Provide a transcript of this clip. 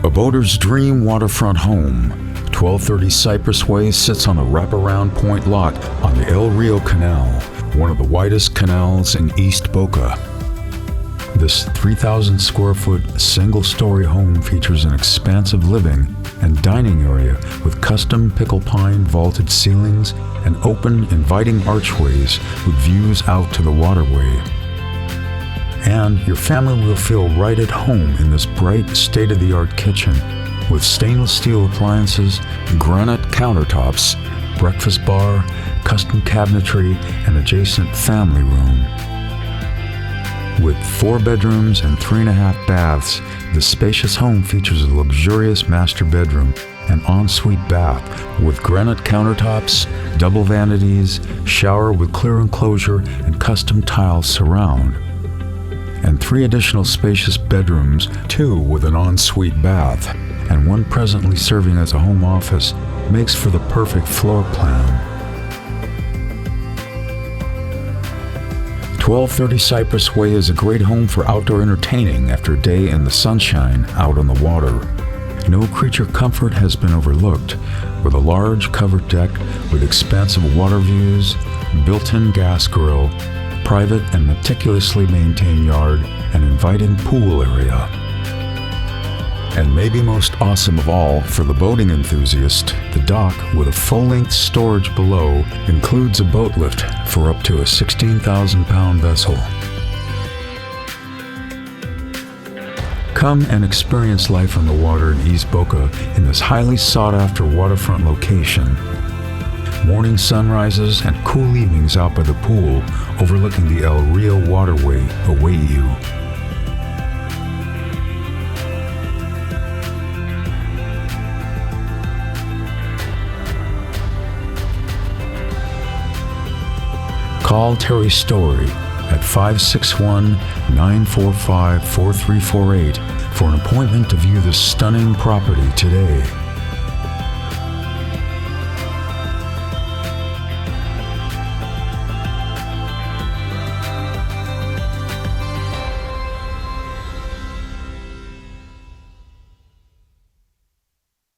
A boater's dream waterfront home, 1230 Cypress Way sits on a wraparound point lot on the Rio Canal, one of the widest canals in East Boca. This 3,000 square foot single-story home features an expansive living and dining area with custom pickle pine vaulted ceilings and open, inviting archways with views out to the waterway. And your family will feel right at home in this bright, state-of-the-art kitchen with stainless steel appliances, granite countertops, breakfast bar, custom cabinetry, and adjacent family room. With 4 bedrooms and 3.5 baths, the spacious home features a luxurious master bedroom and ensuite bath with granite countertops, double vanities, shower with clear enclosure, and custom tile surround. And 3 additional spacious bedrooms, 2 with an ensuite bath, and 1 presently serving as a home office, makes for the perfect floor plan. 1230 Cypress Way is a great home for outdoor entertaining after a day in the sunshine out on the water. No creature comfort has been overlooked, with a large covered deck with expansive water views, built-in gas grill, private and meticulously maintained yard, and inviting pool area. And maybe most awesome of all for the boating enthusiast, the dock with a full-length storage below includes a boat lift for up to a 16,000-pound vessel. Come and experience life on the water in East Boca in this highly sought-after waterfront location. Morning sunrises and cool evenings out by the pool overlooking the Rio waterway await you. Call Terry Story at 561-945-4348 for an appointment to view this stunning property today.